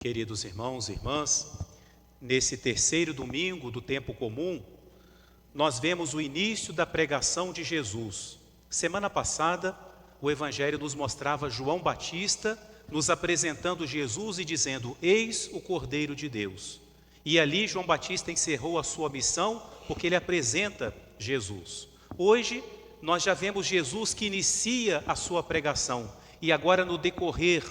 Queridos irmãos e irmãs, nesse terceiro domingo do tempo comum, nós vemos o início da pregação de Jesus. Semana passada, o Evangelho nos mostrava João Batista nos apresentando Jesus e dizendo: eis o Cordeiro de Deus. E ali João Batista encerrou a sua missão porque ele apresenta Jesus. Hoje, nós já vemos Jesus que inicia a sua pregação. E agora, no decorrer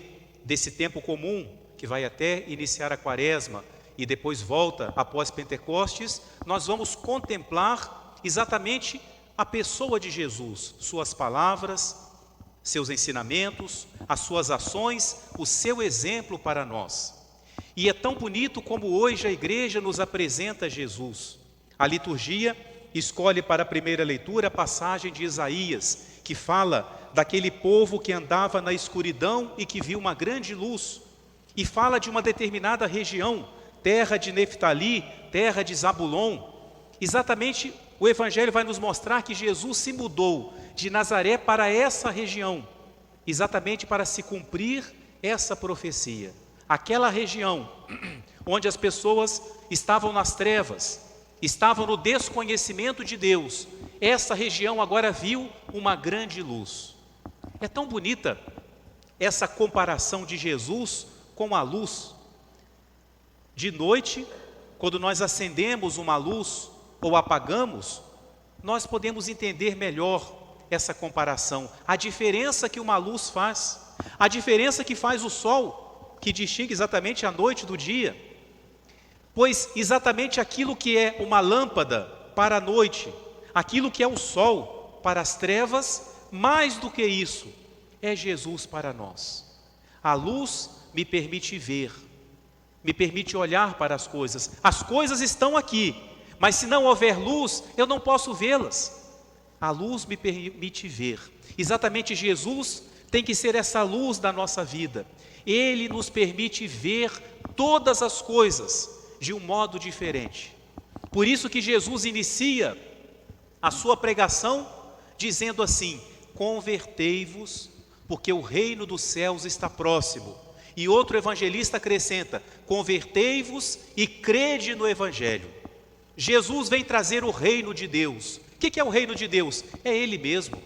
desse tempo comum, que vai até iniciar a quaresma e depois volta após Pentecostes, nós vamos contemplar exatamente a pessoa de Jesus, suas palavras, seus ensinamentos, as suas ações, o seu exemplo para nós. E é tão bonito como hoje a igreja nos apresenta Jesus. A liturgia escolhe para a primeira leitura a passagem de Isaías, que fala daquele povo que andava na escuridão e que viu uma grande luz. E fala de uma determinada região, terra de Neftali, terra de Zabulon. Exatamente, o Evangelho vai nos mostrar que Jesus se mudou de Nazaré para essa região, exatamente para se cumprir essa profecia. Aquela região onde as pessoas estavam nas trevas, estavam no desconhecimento de Deus, essa região agora viu uma grande luz. É tão bonita essa comparação de Jesus com a luz. De noite, quando nós acendemos uma luz ou apagamos, nós podemos entender melhor essa comparação, a diferença que uma luz faz, a diferença que faz o sol, que distingue exatamente a noite do dia, pois exatamente aquilo que é uma lâmpada para a noite, aquilo que é o sol para as trevas, mais do que isso, é Jesus para nós. A luz me permite ver, me permite olhar para as coisas estão aqui, mas se não houver luz, eu não posso vê-las. A luz me permite ver. Exatamente, Jesus tem que ser essa luz da nossa vida. Ele nos permite ver todas as coisas de um modo diferente. Por isso que Jesus inicia a sua pregação dizendo assim: convertei-vos, porque o reino dos céus está próximo. E outro evangelista acrescenta: convertei-vos e crede no Evangelho. Jesus vem trazer o reino de Deus. O que é o reino de Deus? É Ele mesmo.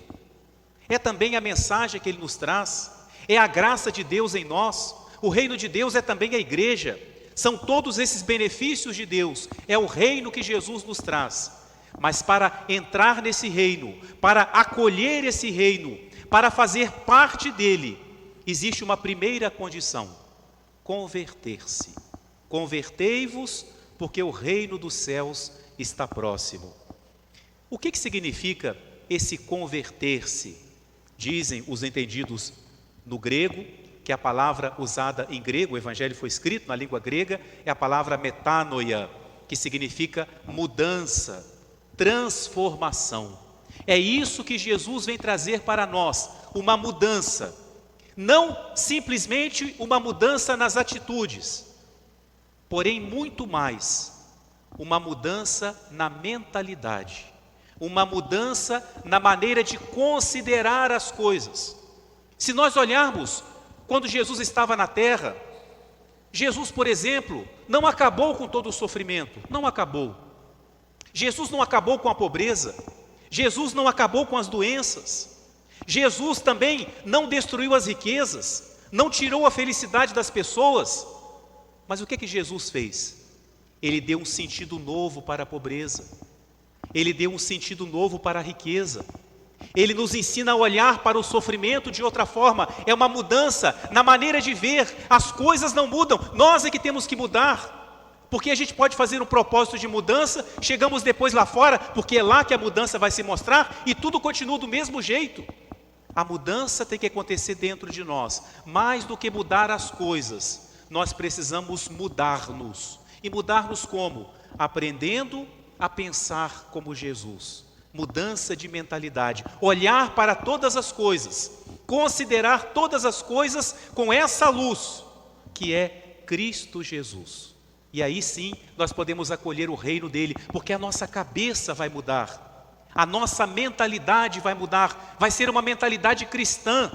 É também a mensagem que Ele nos traz. É a graça de Deus em nós. O reino de Deus é também a igreja. São todos esses benefícios de Deus. É o reino que Jesus nos traz. Mas para entrar nesse reino, para acolher esse reino, para fazer parte dele, existe uma primeira condição: converter-se. Convertei-vos, porque o reino dos céus está próximo. O que significa esse converter-se? Dizem os entendidos no grego, que a palavra usada em grego, o Evangelho foi escrito na língua grega, é a palavra metanoia, que significa mudança, transformação. É isso que Jesus vem trazer para nós, uma mudança. Não simplesmente uma mudança nas atitudes, porém muito mais, uma mudança na mentalidade, uma mudança na maneira de considerar as coisas. Se nós olharmos, quando Jesus estava na terra, Jesus, por exemplo, não acabou com todo o sofrimento, não acabou. Jesus não acabou com a pobreza, Jesus não acabou com as doenças, Jesus também não destruiu as riquezas, não tirou a felicidade das pessoas. Mas o que Jesus fez? Ele deu um sentido novo para a pobreza, Ele deu um sentido novo para a riqueza. Ele nos ensina a olhar para o sofrimento de outra forma. É uma mudança na maneira de ver. As coisas não mudam, nós é que temos que mudar. Porque a gente pode fazer um propósito de mudança, chegamos depois lá fora, porque é lá que a mudança vai se mostrar, e tudo continua do mesmo jeito. A mudança tem que acontecer dentro de nós. Mais do que mudar as coisas, nós precisamos mudar-nos. E mudar-nos como? Aprendendo a pensar como Jesus. Mudança de mentalidade. Olhar para todas as coisas. Considerar todas as coisas com essa luz, que é Cristo Jesus. E aí sim, nós podemos acolher o reino dele, porque a nossa cabeça vai mudar. A nossa mentalidade vai mudar, vai ser uma mentalidade cristã.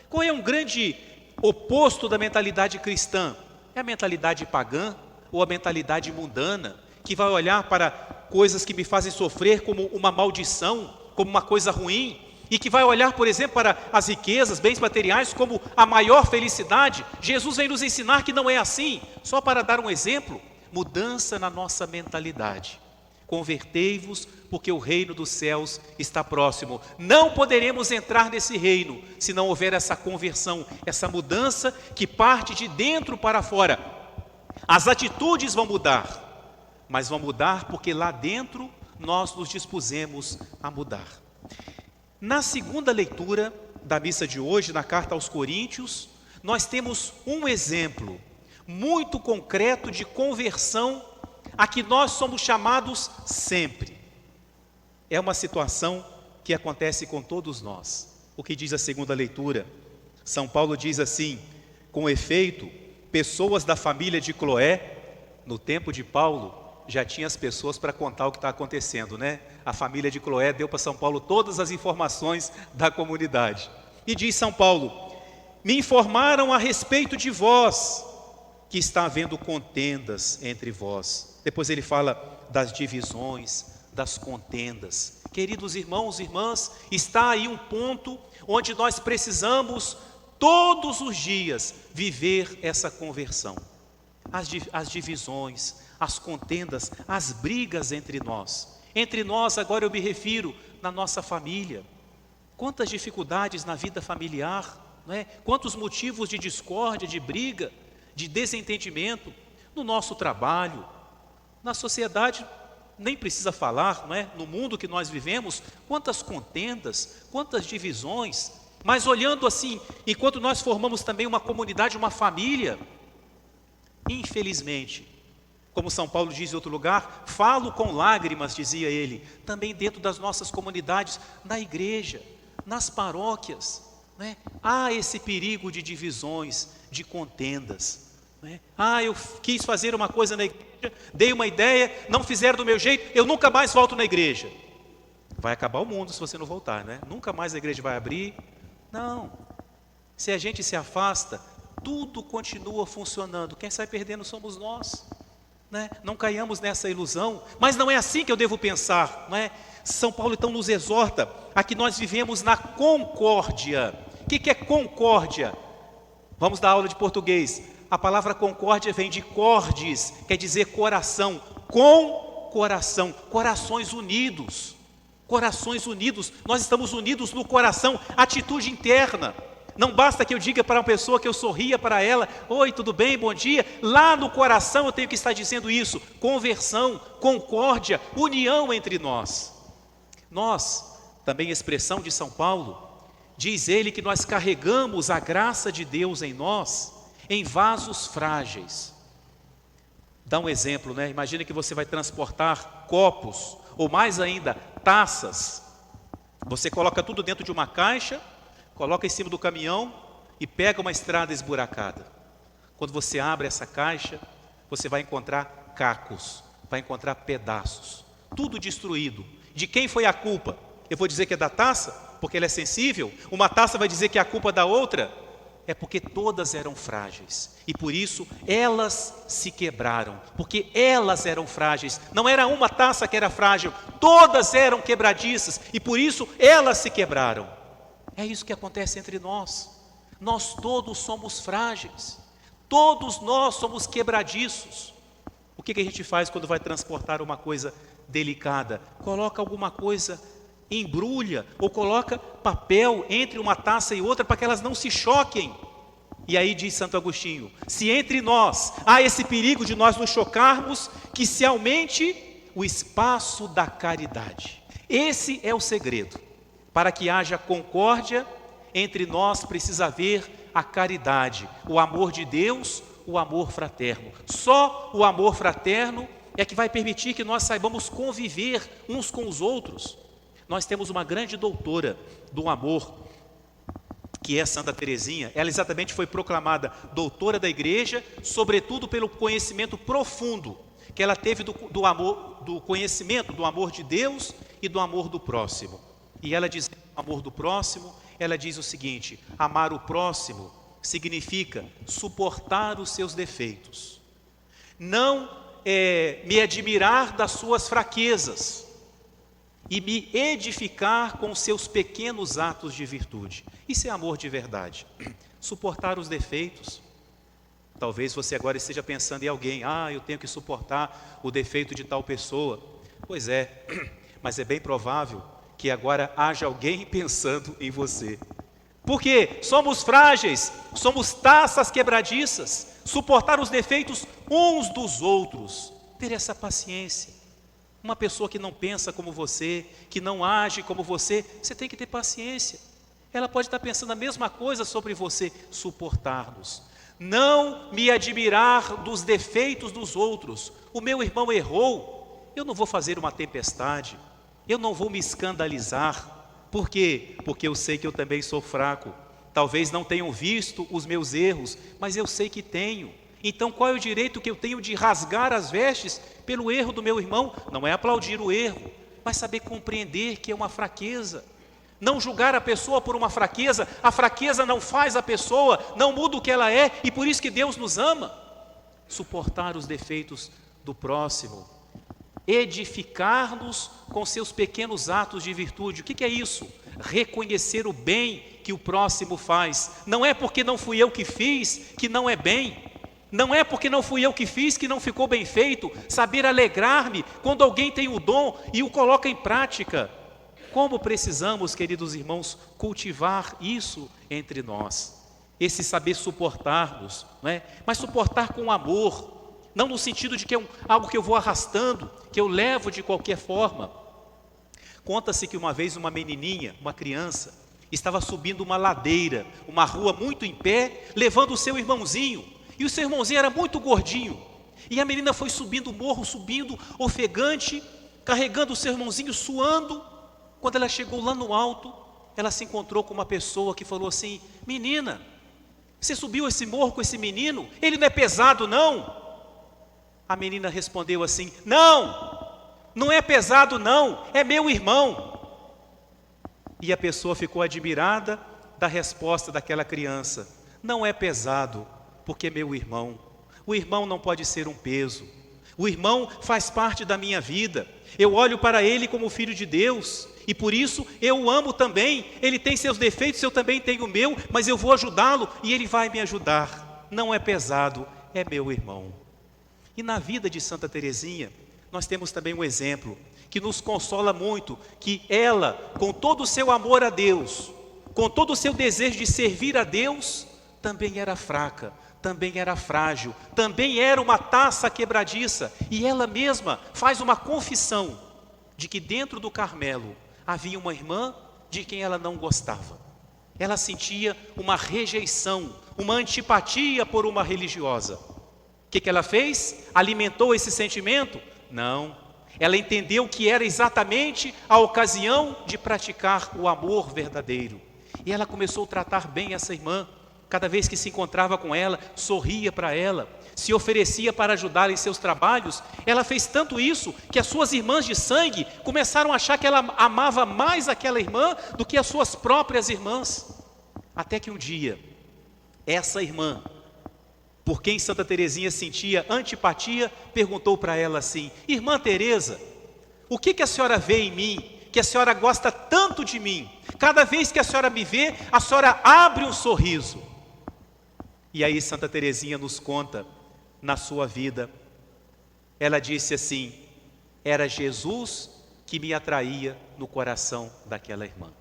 Qual é um grande oposto da mentalidade cristã? é a mentalidade pagã ou a mentalidade mundana, que vai olhar para coisas que me fazem sofrer como uma maldição, como uma coisa ruim, e que vai olhar, por exemplo, para as riquezas, bens materiais, como a maior felicidade. Jesus vem nos ensinar que não é assim. Só para dar um exemplo, mudança na nossa mentalidade. Convertei-vos, porque o reino dos céus está próximo. Não poderemos entrar nesse reino se não houver essa conversão, essa mudança que parte de dentro para fora. As atitudes vão mudar, mas vão mudar porque lá dentro nós nos dispusemos a mudar. Na segunda leitura da missa de hoje, na carta aos Coríntios, nós temos um exemplo muito concreto de conversão a que nós somos chamados sempre. É uma situação que acontece com todos nós. O que diz a segunda leitura? São Paulo diz assim: com efeito, pessoas da família de Cloé, no tempo de Paulo, já tinha as pessoas para contar o que está acontecendo, né? A família de Cloé deu para São Paulo todas as informações da comunidade. E diz São Paulo: me informaram a respeito de vós, que está havendo contendas entre vós. Depois ele fala das divisões, das contendas. Queridos irmãos e irmãs, está aí um ponto onde nós precisamos todos os dias viver essa conversão. As divisões, as contendas, as brigas entre nós. Entre nós, agora eu me refiro na nossa família. Quantas dificuldades na vida familiar, não é? Quantos motivos de discórdia, de briga, de desentendimento no nosso trabalho, na sociedade, nem precisa falar, não é? No mundo que nós vivemos, quantas contendas, quantas divisões. Mas olhando assim, enquanto nós formamos também uma comunidade, uma família, infelizmente, como São Paulo diz em outro lugar, falo com lágrimas, dizia ele, também dentro das nossas comunidades, na igreja, nas paróquias, né? Há esse perigo de divisões, de contendas, né? Eu quis fazer uma coisa na igreja, dei uma ideia, não fizeram do meu jeito, eu nunca mais volto na igreja. Vai acabar o mundo se você não voltar, né? Nunca mais a igreja vai abrir. Não, se a gente se afasta, tudo continua funcionando, quem sai perdendo somos nós, né? Não caiamos nessa ilusão, mas não é assim que eu devo pensar, não é? São Paulo então nos exorta a que nós vivemos na concórdia. O que é concórdia? Vamos dar aula de português. A palavra concórdia vem de cordes, quer dizer coração, com coração, corações unidos. Corações unidos, nós estamos unidos no coração, atitude interna. Não basta que eu diga para uma pessoa que eu sorria para ela, oi, tudo bem, bom dia. Lá no coração eu tenho que estar dizendo isso, conversão, concórdia, união entre nós. Nós, também expressão de São Paulo, diz ele que nós carregamos a graça de Deus em nós, em vasos frágeis. Dá um exemplo, né? Imagina que você vai transportar copos, ou mais ainda, taças. Você coloca tudo dentro de uma caixa, coloca em cima do caminhão e pega uma estrada esburacada. Quando você abre essa caixa, você vai encontrar cacos, vai encontrar pedaços, tudo destruído. De quem foi a culpa? Eu vou dizer que é da taça, porque ela é sensível. Uma taça vai dizer que é a culpa da outra. É porque todas eram frágeis e por isso elas se quebraram, porque elas eram frágeis. Não era uma taça que era frágil, todas eram quebradiças e por isso elas se quebraram. É isso que acontece entre nós. Nós todos somos frágeis, todos nós somos quebradiços. O que a gente faz quando vai transportar uma coisa delicada? Coloca alguma coisa, embrulha ou coloca papel entre uma taça e outra para que elas não se choquem. E aí diz Santo Agostinho, se entre nós há esse perigo de nós nos chocarmos, que se aumente o espaço da caridade. Esse é o segredo. Para que haja concórdia entre nós precisa haver a caridade, o amor de Deus, o amor fraterno. Só o amor fraterno é que vai permitir que nós saibamos conviver uns com os outros. Nós temos uma grande doutora do amor, que é Santa Teresinha. Ela exatamente foi proclamada doutora da igreja, sobretudo pelo conhecimento profundo que ela teve do amor, do conhecimento do amor de Deus e do amor do próximo. E ela diz o amor do próximo, ela diz o seguinte: amar o próximo significa suportar os seus defeitos. Não me admirar das suas fraquezas e me edificar com seus pequenos atos de virtude. Isso é amor de verdade. Suportar os defeitos. Talvez você agora esteja pensando em alguém, eu tenho que suportar o defeito de tal pessoa. Pois é, mas é bem provável que agora haja alguém pensando em você. Porque somos frágeis, somos taças quebradiças. Suportar os defeitos uns dos outros. Ter essa paciência. Uma pessoa que não pensa como você, que não age como você tem que ter paciência. Ela pode estar pensando a mesma coisa sobre você. Suportar-nos. Não me admirar dos defeitos dos outros. O meu irmão errou, eu não vou fazer uma tempestade, eu não vou me escandalizar. Por quê? Porque eu sei que eu também sou fraco. Talvez não tenham visto os meus erros, mas eu sei que tenho. Então qual é o direito que eu tenho de rasgar as vestes pelo erro do meu irmão? Não é aplaudir o erro, mas saber compreender que é uma fraqueza. Não julgar a pessoa por uma fraqueza. A fraqueza não faz a pessoa, não muda o que ela é, e por isso que Deus nos ama. Suportar os defeitos do próximo. Edificar-nos com seus pequenos atos de virtude. O que é isso? Reconhecer o bem que o próximo faz. Não é porque não fui eu que fiz que não é bem. Não é porque não fui eu que fiz que não ficou bem feito. Saber alegrar-me quando alguém tem o dom e o coloca em prática. Como precisamos, queridos irmãos, cultivar isso entre nós. Esse saber suportar-nos, não é? Mas suportar com amor. Não no sentido de que é algo que eu vou arrastando, que eu levo de qualquer forma. Conta-se que uma vez uma menininha, uma criança, estava subindo uma ladeira, uma rua muito em pé, levando o seu irmãozinho. E o seu irmãozinho era muito gordinho. E a menina foi subindo o morro, subindo, ofegante, carregando o seu irmãozinho, suando. Quando ela chegou lá no alto, ela se encontrou com uma pessoa que falou assim: menina, você subiu esse morro com esse menino? Ele não é pesado não? A menina respondeu assim: não é pesado não, é meu irmão. E a pessoa ficou admirada da resposta daquela criança: não é pesado, porque é meu irmão. O irmão não pode ser um peso. O irmão faz parte da minha vida. Eu olho para ele como filho de Deus, e por isso eu o amo também. Ele tem seus defeitos, eu também tenho o meu, mas eu vou ajudá-lo e ele vai me ajudar. Não é pesado, é meu irmão. E na vida de Santa Teresinha, nós temos também um exemplo que nos consola muito, que ela, com todo o seu amor a Deus, com todo o seu desejo de servir a Deus, também era fraca, também era frágil, também era uma taça quebradiça. E ela mesma faz uma confissão de que dentro do Carmelo havia uma irmã de quem ela não gostava. Ela sentia uma rejeição, uma antipatia por uma religiosa. O que ela fez? Alimentou esse sentimento? Não. Ela entendeu que era exatamente a ocasião de praticar o amor verdadeiro. E ela começou a tratar bem essa irmã. Cada vez que se encontrava com ela, sorria para ela, se oferecia para ajudá-la em seus trabalhos. Ela fez tanto isso que as suas irmãs de sangue começaram a achar que ela amava mais aquela irmã do que as suas próprias irmãs. Até que um dia, essa irmã, por quem Santa Teresinha sentia antipatia, perguntou para ela assim: irmã Teresa, o que a senhora vê em mim, que a senhora gosta tanto de mim? Cada vez que a senhora me vê, a senhora abre um sorriso. E aí Santa Teresinha nos conta, na sua vida, ela disse assim: era Jesus que me atraía no coração daquela irmã.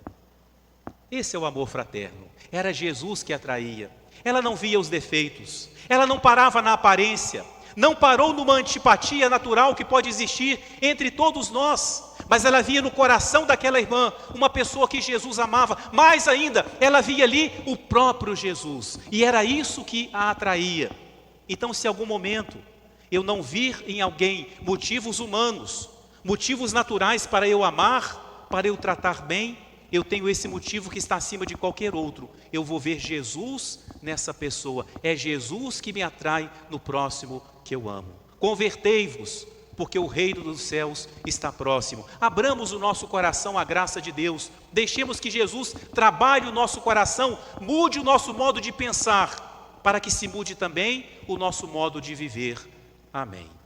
Esse é o amor fraterno. Era Jesus que atraía. Ela não via os defeitos, ela não parava na aparência, não parou numa antipatia natural que pode existir entre todos nós, mas ela via no coração daquela irmã uma pessoa que Jesus amava. Mais ainda, ela via ali o próprio Jesus, e era isso que a atraía. Então, se em algum momento eu não vir em alguém motivos humanos, motivos naturais para eu amar, para eu tratar bem, eu tenho esse motivo que está acima de qualquer outro. Eu vou ver Jesus nessa pessoa. É Jesus que me atrai no próximo que eu amo. Convertei-vos, porque o reino dos céus está próximo. Abramos o nosso coração à graça de Deus, deixemos que Jesus trabalhe o nosso coração, mude o nosso modo de pensar, para que se mude também o nosso modo de viver. Amém.